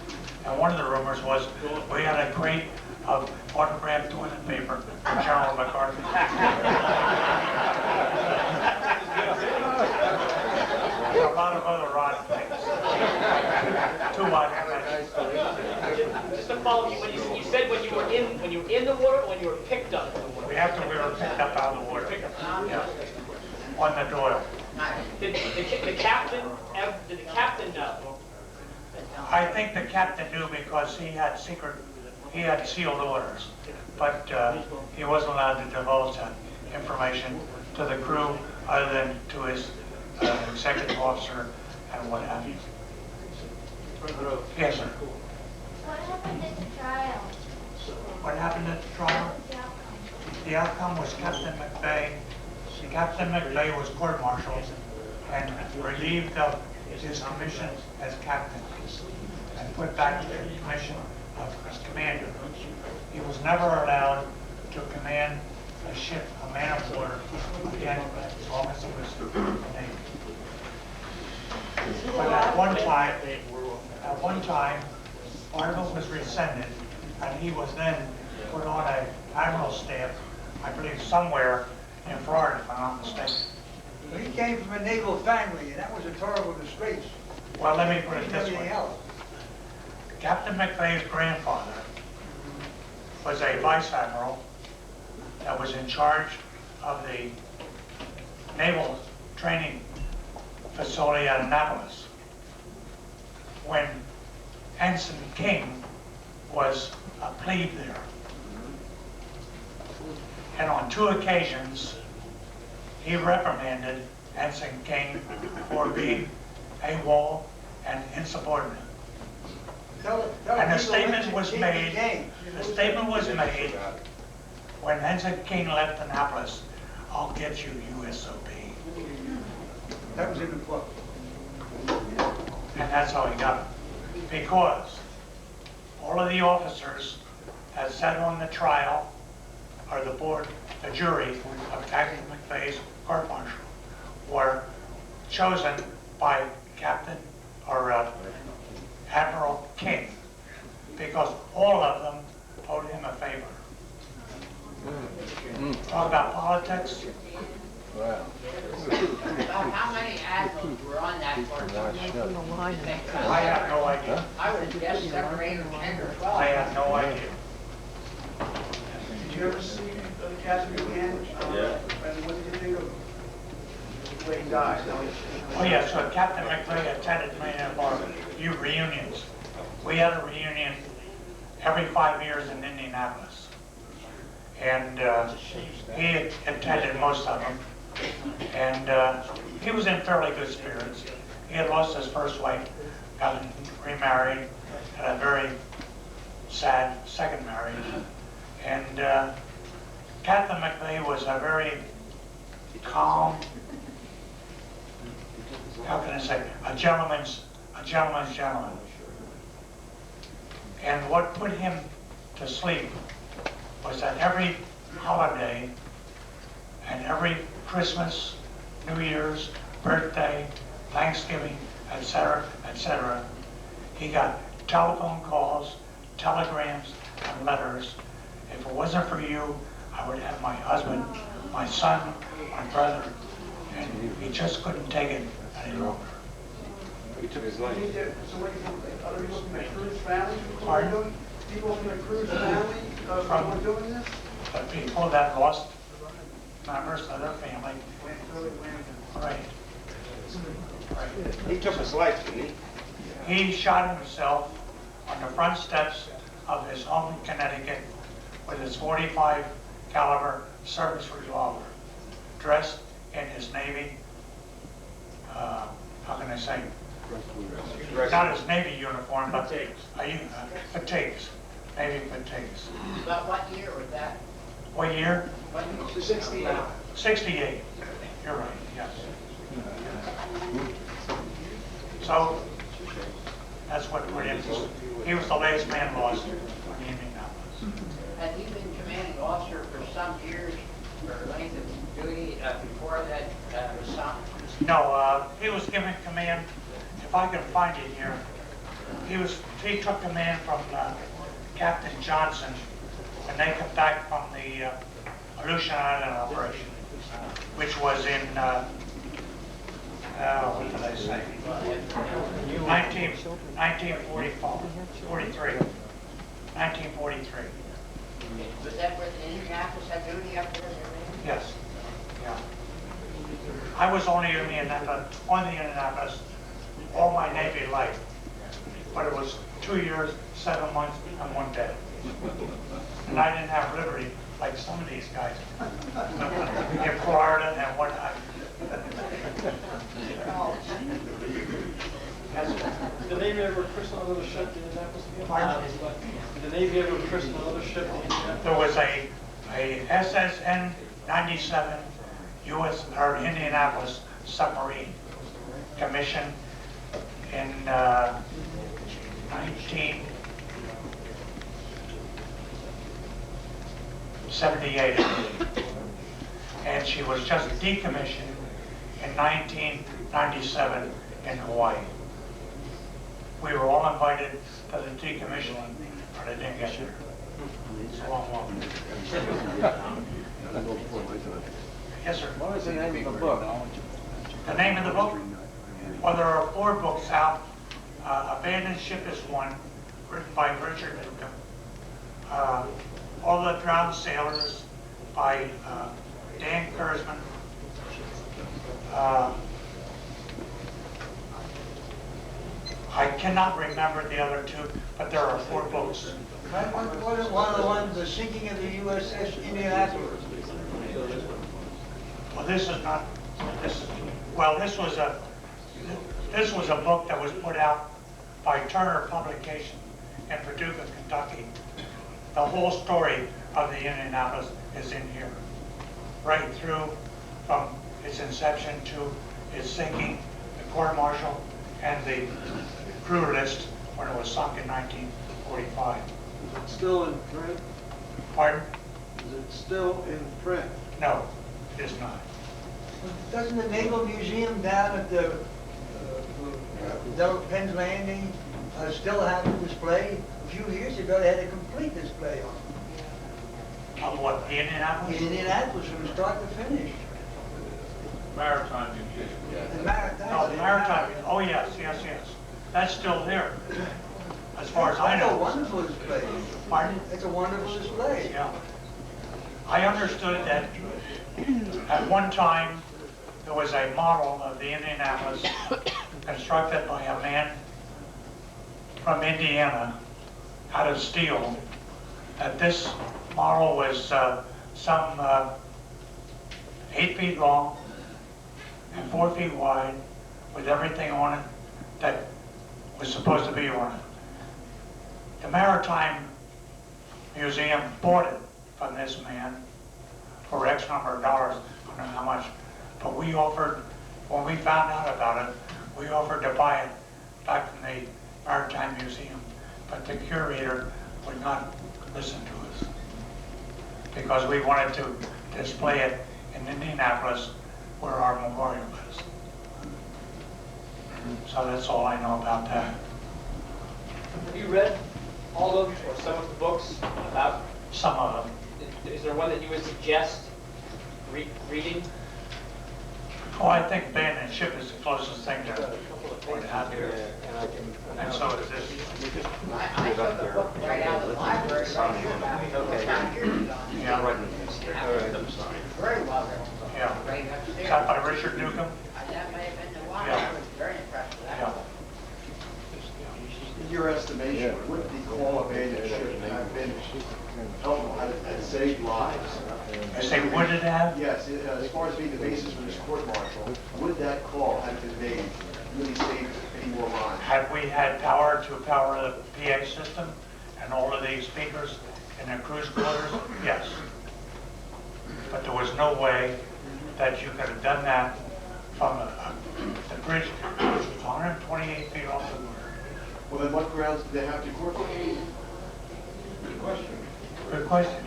And one of the rumors was we had a crate of autographed toilet paper for General MacArthur. A lot of other odd things. Too much. Just to follow you, when you said when you were in the water, or when you were picked up in the water? We were picked up out of the water. Yeah. On the Doyle. Did the captain know? I think the captain knew because he had sealed orders, but he wasn't allowed to divulge that information to the crew other than to his executive officer and what have you. Yes, sir. What happened at the trial? What happened at the trial? The outcome was Captain McVeigh. Captain McVeigh was court-martialed and relieved of his commission as captain and put back to the commission as commander. He was never allowed to command a ship, a man of war, again, as long as he was in the Navy. But at one time, Arnold was rescinded, and he was then put on an admiral's staff, I believe somewhere in Florida, if I'm not mistaken. Well, he came from a naval family, and that was a terrible disgrace. Well, let me put it this Everything way. else. Captain McVeigh's grandfather was a vice admiral that was in charge of the naval training facility at Annapolis when Ensign King was a plebe there. And on 2 occasions, he reprimanded Ensign King for being AWOL and insubordinate. And a statement was made when Ensign King left Annapolis, "I'll get you, USOB." That was in the book. And that's how he got it. Because all of the officers that sat on the trial, or the jury of Captain McVeigh's court-martial, were chosen by Captain or Admiral King, because all of them owed him a favor. Talk about politics. About how many admirals were on that court? I have no idea. I would guess 7 or 8 or 10 or 12. I have no idea. Did you ever see Captain again? Yeah. And what did you think of the way he died? Oh yeah, so Captain McVeigh attended many of our reunions. We had a reunion every 5 years in Indianapolis. And he attended most of them. And he was in fairly good spirits. He had lost his first wife, got remarried, had a very sad second marriage. And Captain McVeigh was a very calm, how can I say, a gentleman's gentleman. And what put him to sleep was that every holiday and every Christmas, New Year's, birthday, Thanksgiving, etc., he got telephone calls, telegrams, and letters. If it wasn't for you, I would have my husband, my son, my brother, and he just couldn't take it any longer. He took his You life. need to, somebody from, other people from the Cruz family, Pardon? people from the Cruz family, who are doing this? But people that lost members of their family. Right. Right. He took his life, didn't he? He shot himself on the front steps of his home in Connecticut with his .45 caliber service revolver, dressed in his Navy, how can I say? Not his Navy uniform, but fatigues, Navy fatigues. About what year was that? What year? 68. 68. You're right, yes. So, that's what put him, he was the last man lost in Indianapolis. Had he been commanding officer for some years or length of duty before that was sunk? No, he was given command, if I can find it here, he took command from Captain Johnson when they come back from the Aleutian Island operation, which was in, what did I say? 1943. Was that where the Indianapolis had duty up there? Yes, yeah. I was only in the Indianapolis all my Navy life, but it was 2 years, 7 months, and 1 day. And I didn't have liberty like some of these guys in Florida and whatnot. Did the Navy ever christen another ship in Indianapolis again? Did the Navy ever christen another ship in Indianapolis? There was a SSN 97 U.S. or Indianapolis submarine commissioned in 1978, and she was just decommissioned in 1997 in Hawaii. We were all invited to the decommissioning, but I didn't get there. It's a long walk. Yes, sir. What was the name of the book? The name of the book? Well, there are 4 books out. Abandoned Ship is one, written by Richard Newcomb. All the Drowned Sailors by Dan Kurzman. I cannot remember the other 2, but there are 4 books. One of the ones, the sinking of the USS Indianapolis. Well, this is not. This was a book that was put out by Turner Publication in Paducah, Kentucky. The whole story of the Indianapolis is in here, right through from its inception to its sinking, the court-martial, and the crew list when it was sunk in 1945. Is it still in print? Pardon? Is it still in print? No, it is not. Doesn't the Naval Museum down at the Penn's Landing still have a display? A few years ago, they had a complete display on it. Of what, the Indianapolis? In Indianapolis, from start to finish. Maritime Museum. The Maritime. No, the Maritime, oh yes. That's still there, as far as I That's a know. wonderful display. Pardon? It's a wonderful display. Yeah. I understood that at one time, there was a model of the Indianapolis constructed by a man from Indiana out of steel, that this model was some 8 feet long and 4 feet wide with everything on it that was supposed to be on it. The Maritime Museum bought it from this man for X number of dollars, I don't know how much, but we offered, when we found out about it, we offered to buy it back from the Maritime Museum, but the curator would not listen to us because we wanted to display it in Indianapolis where our memorial is. So that's all I know about that. Have you read all of or some of the books about? Some of them. Is there one that you would suggest reading? Oh, I think abandoned ship is the closest thing to what happened here. And so is this. I took a book right out of the library, right here about 5 years ago. Yeah. Very well done. Yeah. Right upstairs. Is that by Richard Newcomb? That may have been the one, Yeah. I was very impressed with that. Yeah. In your estimation, would the call abandoned ship have been helpful, had saved lives? You say, would it have? Yes, as far as being the basis for this court martial, would that call have been made, really saved any more lives? Had we had power to power the PA system and all of these speakers in the cruise quarters? Yes. But there was no way that you could have done that from the bridge, which was 128 feet off the water. Well, then what grounds did they have to court martial? Good question. Good question.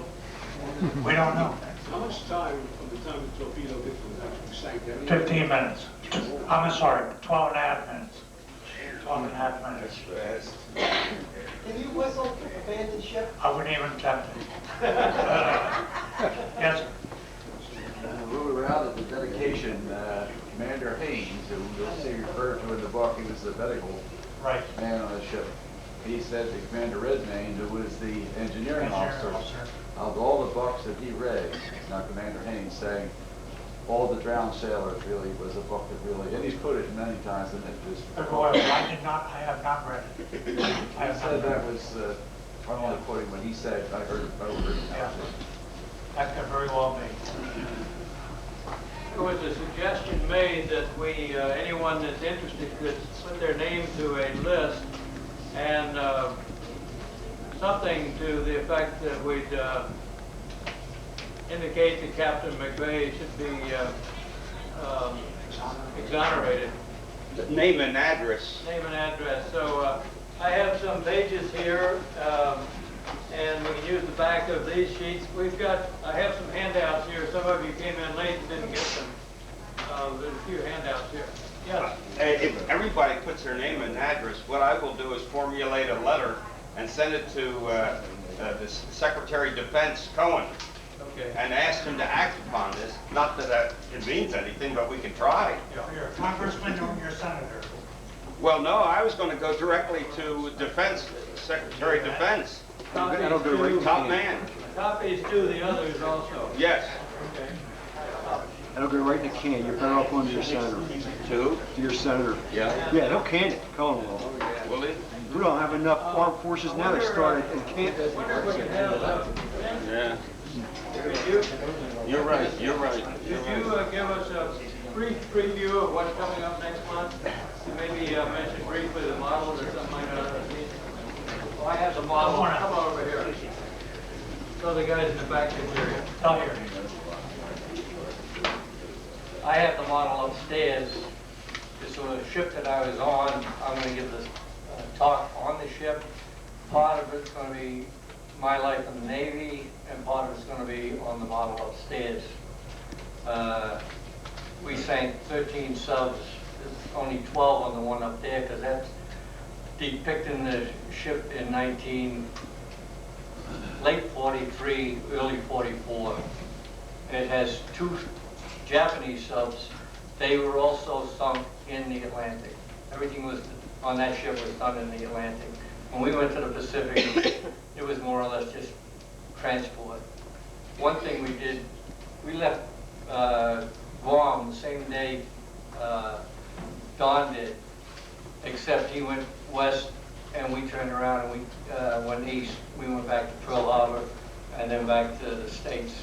We don't know. How much time from the time the torpedo hit from actually sank down? 15 minutes. I'm sorry, 12 and a half minutes. 12 and a half minutes. Can you whistle abandoned ship? I wouldn't even attempt it. Yes, sir. We were out at the dedication, Commander Haynes, who you'll see referred to in the book, he was the medical man on the ship. He said to Commander Redmayne, who was the engineering officer, of all the books that he read, now Commander Haynes saying, All the Drowned Sailors really was a book that really, and he's quoted many times in it. Just, I have not read it. I said that was, I'm only quoting what he said, I heard it over it. Yeah. That could very well be. There was a suggestion made that anyone that's interested could put their name to a list, and something to the effect that we'd indicate that Captain McVeigh should be exonerated. Name and address. Name and address. So I have some pages here, and we can use the back of these sheets. I have some handouts here. Some of you came in late and didn't get them. There's a few handouts here. Yes? If everybody puts their name and address, what I will do is formulate a letter and send it to the Secretary of Defense, Cohen, and ask him to act upon this. Not that it means anything, but we can try. You're a congressman or you're a senator? Well, no, I was going to go directly to Defense, Secretary of Defense. That'll go right to top man. Copies to the others also. Yes. Okay. That'll go right in the can. You're better off going to your senator. To? To your senator. Yeah. Yeah, they'll can it. Call them all. Will it? We don't have enough armed forces now to start it in Canton. Yeah. You're right. You're right. Could you give us a brief preview of what's coming up next month? Maybe mention briefly the models or something like that. Well, I have the model. Come on over here. So the guys in the back can hear you. Come here. I have the model upstairs. This was a ship that I was on. I'm going to give this talk on the ship. Part of it's going to be my life in the Navy, and part of it's going to be on the model upstairs. We sank 13 subs. There's only 12 on the one up there because that's depicting the ship in late 43, early 44. It has 2 Japanese subs. They were also sunk in the Atlantic. Everything was on that ship was done in the Atlantic. When we went to the Pacific, it was more or less just transport. One thing we did, we left Guam the same day Don did, except he went west and we turned around and we went east. We went back to Pearl Harbor and then back to the States.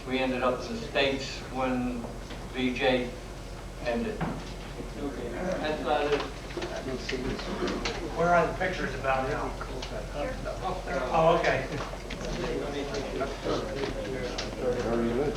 We ended up in the States when VJ ended. That's about it. Where are the pictures about now? Oh, okay. Very good.